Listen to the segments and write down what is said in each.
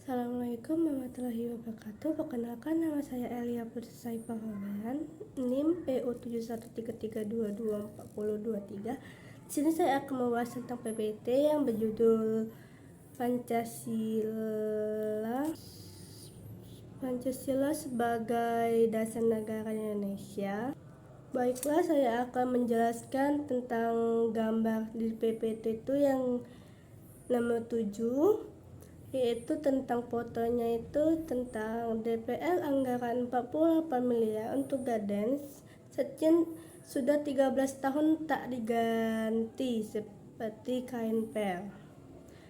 Assalamualaikum warahmatullahi wabarakatuh. Perkenalkan, nama saya Elia Putri Pahlawan, NIM PU7133224023. Di sini saya akan membahas tentang PPT yang berjudul Pancasila sebagai dasar negara Indonesia. Baiklah, saya akan menjelaskan tentang gambar di PPT itu yang nomor 7, yaitu tentang fotonya itu tentang DPR anggaran 48 miliar untuk Gadens. Sekian sudah 13 tahun tak diganti seperti kain per.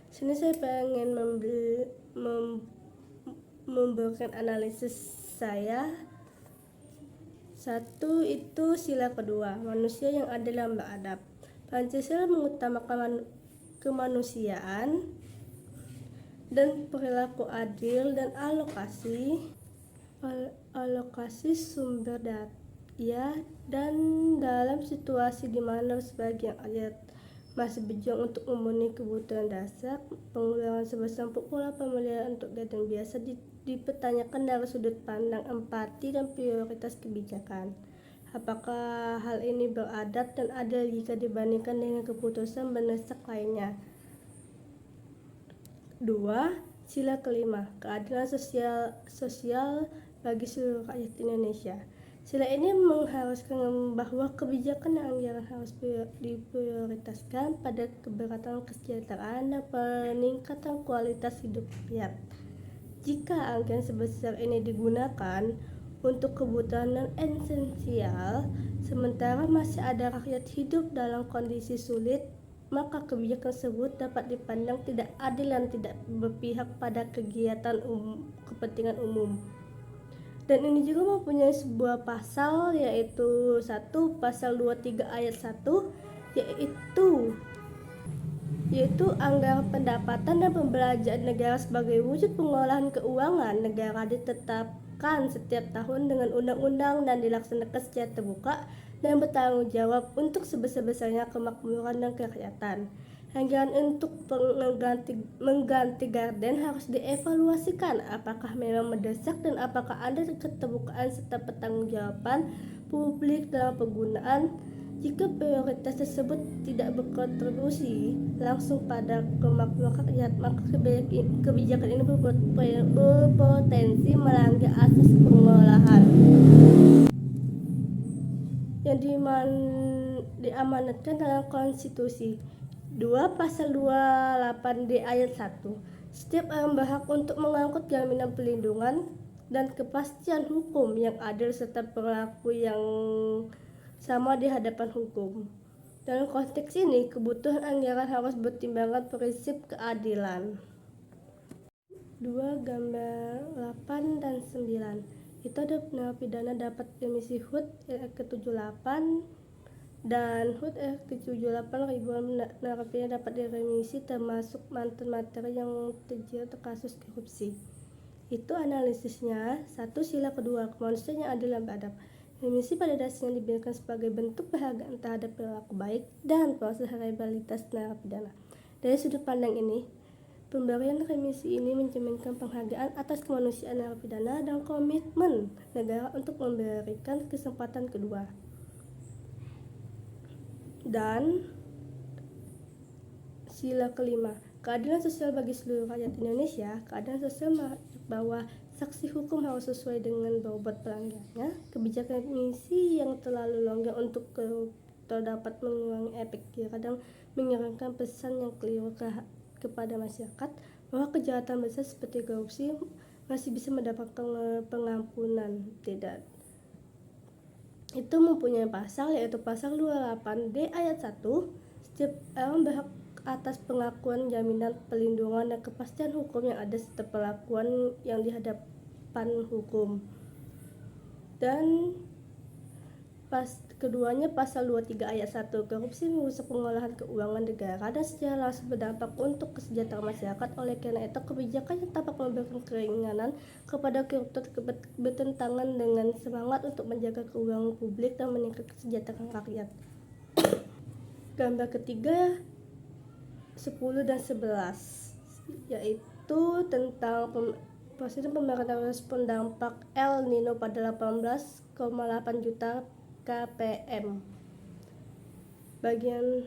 Sini saya pengen memberikan analisis saya. Satu itu sila kedua, manusia yang adil dan beradab. Pancasila mengutamakan kemanusiaan dan perilaku adil dan alokasi sumber daya, dan dalam situasi di mana sebagian rakyat masih berjuang untuk memenuhi kebutuhan dasar, pengeluaran sebesar 48 miliar untuk gadang biasa dipertanyakan dari sudut pandang empati dan prioritas kebijakan. Apakah hal ini beradab dan adil jika dibandingkan dengan keputusan mendesak lainnya? 2. Sila kelima, keadilan sosial bagi seluruh rakyat Indonesia. Sila ini mengharuskan bahwa kebijakan dan anggaran harus diprioritaskan pada keberatan kesejahteraan dan peningkatan kualitas hidup rakyat. Jika anggaran sebesar ini digunakan untuk kebutuhan non esensial, sementara masih ada rakyat hidup dalam kondisi sulit, maka kebijakan tersebut dapat dipandang tidak adil dan tidak berpihak pada kegiatan kepentingan umum. Dan ini juga mempunyai sebuah pasal, yaitu pasal 23 ayat 1, yaitu anggaran pendapatan dan pembelanjaan negara sebagai wujud pengolahan keuangan negara ditetapkan setiap tahun dengan undang-undang dan dilaksanakan secara terbuka dan bertanggung jawab untuk sebesar-besarnya kemakmuran dan kerakyatan. Anggaran untuk mengganti garden harus dievaluasikan apakah memang mendesak dan apakah ada keterbukaan serta pertanggungjawaban publik dalam penggunaan. Jika prioritas tersebut tidak berkontribusi langsung pada kemakmuran rakyat, maka kebijakan ini berpotensi melanggar asas pengolahan yang diamanatkan dalam konstitusi. 2. Pasal 28D ayat 1. Setiap orang berhak untuk mengangkut jaminan perlindungan dan kepastian hukum yang adil serta perilaku yang sama di hadapan hukum. Dalam konteks ini, kebutuhan anggaran harus bertimbangan prinsip keadilan. 2. Gambar 8 dan 9. Itu ada narapidana dapat remisi HUT ke-78 dan HUT ke-78. Ribuan narapidana dapat diremisi termasuk mantan materi yang terjerat kasus korupsi. Itu analisisnya. 1. Sila kedua, kemanusiaan yang adil dan beradab. Remisi pada dasarnya diberikan sebagai bentuk penghargaan terhadap perilaku baik dan proses rehabilitas narapidana. Dari sudut pandang ini, pemberian remisi ini mencerminkan penghargaan atas kemanusiaan narapidana dan komitmen negara untuk memberikan kesempatan kedua. Dan sila kelima, keadilan sosial bagi seluruh rakyat Indonesia. Keadilan sosial bahwa saksi hukum harus sesuai dengan bobot pelanggarannya. Kebijakan remisi yang terlalu longgar untuk dapat mengurangi efek jerah dan mengirimkan pesan yang keliru kepada masyarakat bahwa kejahatan besar seperti korupsi masih bisa mendapatkan pengampunan. Tidak. Itu mempunyai pasal, yaitu pasal 28D ayat 1. Setiap orang berhak atas pengakuan, jaminan perlindungan dan kepastian hukum yang ada serta perlakuan yang di hadapan hukum. Dan keduanya pasal 23 ayat 1. Korupsi merusak pengolahan keuangan negara dan secara langsung berdampak untuk kesejahteraan masyarakat. Oleh karena itu, kebijakan yang tampak memberikan keringanan kepada koruptor bertentangan dengan semangat untuk menjaga keuangan publik dan meningkatkan kesejahteraan rakyat. Gambar ketiga 10 dan 11, yaitu yaitu tentang Presiden pemerintah respon dampak El Nino pada 18,8 juta kpm. Bagian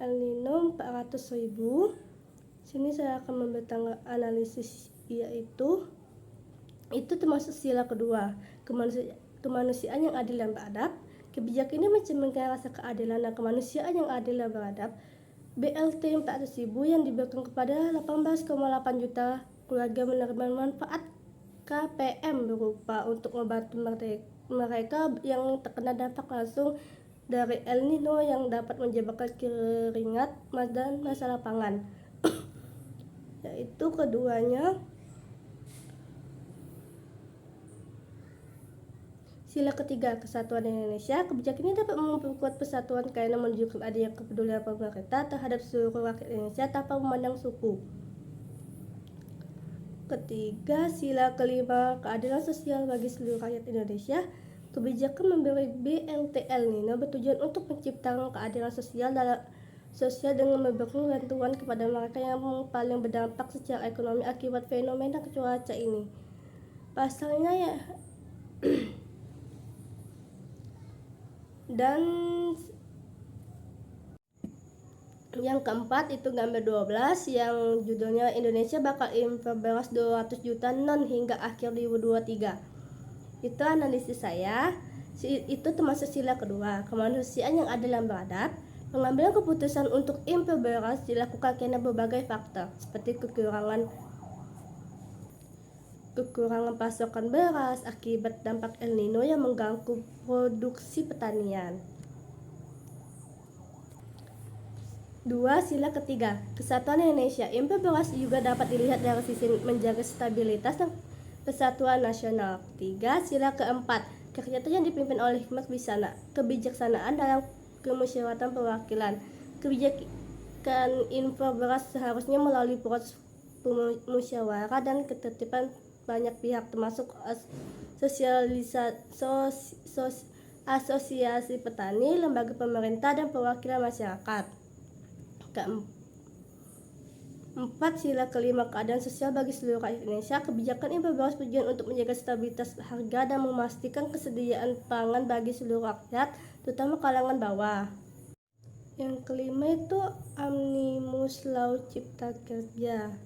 El Nino 400.000. Sini saya akan memberikan analisis, yaitu itu termasuk sila kedua, kemanusiaan yang adil dan beradab. Kebijakan ini mencerminkan rasa keadilan dan kemanusiaan yang adil dan beradab. BLT 400.000 yang diberikan kepada 18,8 juta keluarga menerima manfaat KPM berupa untuk membantu mereka yang terkena dampak langsung dari El Nino yang dapat menyebabkan keringat dan masalah pangan. Yaitu keduanya, sila ketiga, kesatuan Indonesia. Kebijakan ini dapat memperkuat persatuan karena menunjukkan adanya kepedulian pemerintah terhadap seluruh rakyat Indonesia tanpa memandang suku. Ketiga, sila kelima, keadilan sosial bagi seluruh rakyat Indonesia. Kebijakan memberi BLT El Nino bertujuan untuk menciptakan keadilan sosial dengan memberikan bantuan kepada mereka yang paling berdampak secara ekonomi akibat fenomena cuaca ini. Pasalnya ya dan yang keempat itu gambar 12 yang judulnya Indonesia bakal impor beras 200 juta non hingga akhir 2023. Itu analisis saya. Itu termasuk sila kedua, kemanusiaan yang adil dan beradab. Pengambilan keputusan untuk impor beras dilakukan karena berbagai faktor seperti kekurangan pasokan beras akibat dampak El Nino yang mengganggu produksi pertanian. 2. Sila ketiga, kesatuan Indonesia. Impor beras juga dapat dilihat dari sisi menjaga stabilitas dan persatuan nasional. 3. Sila keempat, kegiatan yang dipimpin oleh hikmat kebijaksanaan dalam kemusyawaratan perwakilan. Kebijakan impor beras seharusnya melalui proses musyawarah dan ketertiban banyak pihak, termasuk asosiasi petani, lembaga pemerintah, dan perwakilan masyarakat. 4. Sila kelima, keadaan sosial bagi seluruh rakyat Indonesia. Kebijakan impor beras bertujuan untuk menjaga stabilitas harga dan memastikan kesediaan pangan bagi seluruh rakyat, terutama kalangan bawah. Yang kelima itu Omnibus Law Cipta Kerja,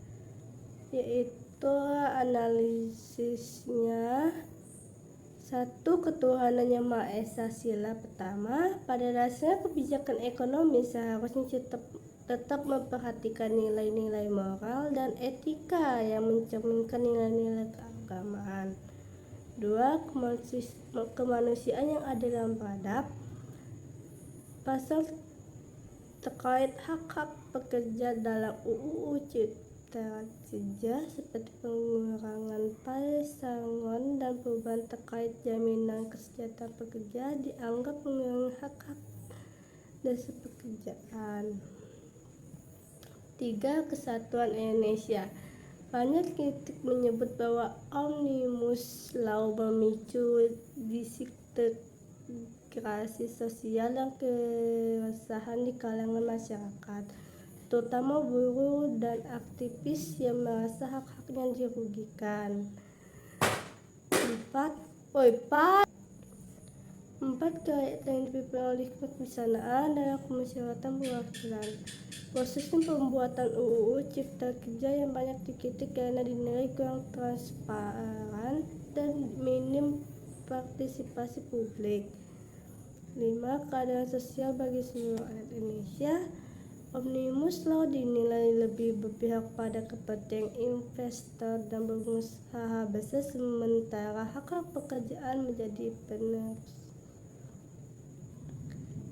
yaitu analisisnya. 1. Ketuhanan Yang Maha Esa. Sila pertama, pada dasarnya kebijakan ekonomi seharusnya tetap memperhatikan nilai-nilai moral dan etika yang mencerminkan nilai-nilai keagamaan. 2. Kemanusiaan yang adil dan beradab. Pasal terkait hak-hak pekerja dalam UU Cipta Kerja seperti pengurangan pesangon dan perubahan terkait jaminan kesejahteraan pekerja dianggap mengurangi hak-hak dasar pekerjaan. 3. Kesatuan Indonesia. Banyak kritik menyebut bahwa Omnibus Law memicu disintegrasi sosial dan keresahan di kalangan masyarakat, terutama buruh dan aktivis yang merasa hak-haknya dirugikan. 4. Kegiatan yang dipimpin oleh kebijaksanaan dalam kemusyawaratan perwakilan. Prosesnya pembuatan UU Cipta Kerja yang banyak dikritik karena dinilai kurang transparan dan minim partisipasi publik. 5. Keadilan sosial bagi seluruh rakyat Indonesia. Omnibus Law dinilai lebih berpihak pada kepentingan investor dan pengusaha besar, sementara hak-hak pekerjaan menjadi penerus.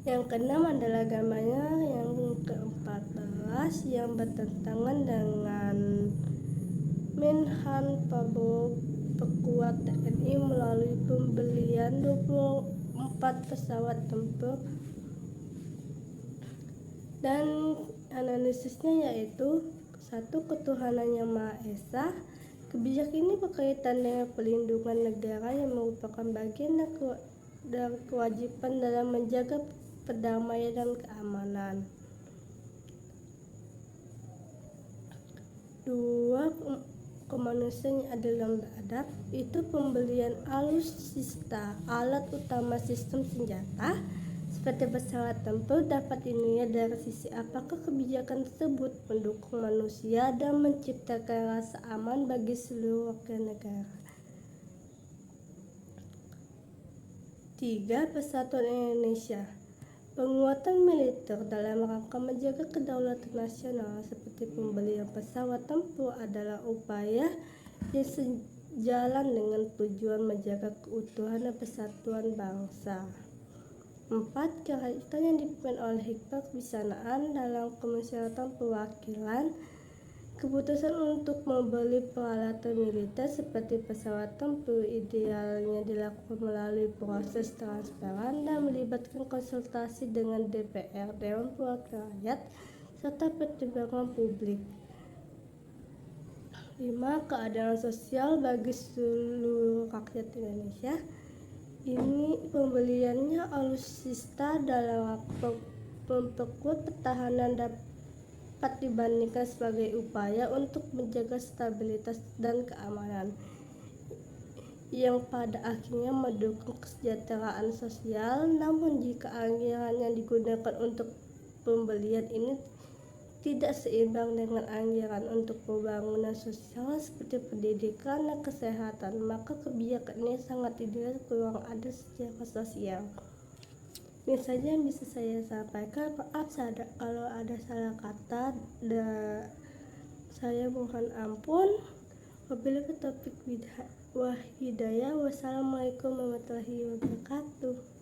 Yang keenam adalah gambarnya yang ke-14 yang bertentangan dengan Menhan Prabowo perkuat TNI melalui pembelian 24 pesawat tempur, dan analisisnya yaitu 1. Ketuhanan Yang Maha Esa. Kebijakan ini berkaitan dengan pelindungan negara yang merupakan bagian dari kewajiban dalam menjaga perdamaian dan keamanan. 2. Dua, kemanusiaan yang adil dan beradab, itu pembelian alutsista, alat utama sistem senjata seperti pesawat tempur dapat dinilai dari sisi apakah kebijakan tersebut mendukung manusia dan menciptakan rasa aman bagi seluruh warga negara. 3. Persatuan Indonesia. Penguatan militer dalam rangka menjaga kedaulatan nasional seperti pembelian pesawat tempur adalah upaya yang sejalan dengan tujuan menjaga keutuhan dan persatuan bangsa. 4. Kerajaan yang dipimpin oleh hikmat kebijaksanaan dalam kemusyawaratan perwakilan. Keputusan untuk membeli peralatan militer seperti pesawat tempur idealnya dilakukan melalui proses transparan dan melibatkan konsultasi dengan DPR, Dewan Perwakilan Rakyat, serta pertimbangan publik. 5. Keadilan sosial bagi seluruh rakyat Indonesia. Ini pembeliannya alutsista dalam memperkuat pertahanan dapat dibandingkan sebagai upaya untuk menjaga stabilitas dan keamanan yang pada akhirnya mendukung kesejahteraan sosial. Namun jika anggaran yang digunakan untuk pembelian ini tidak seimbang dengan anggaran untuk pembangunan sosial seperti pendidikan dan kesehatan, maka kebijakan ini sangat dinilai kurang adil secara sosial. Ini saja yang bisa saya sampaikan. Maaf kalau ada salah kata, saya mohon ampun. Wabillahi taufiq wal hidayah. Wassalamualaikum warahmatullahi wabarakatuh.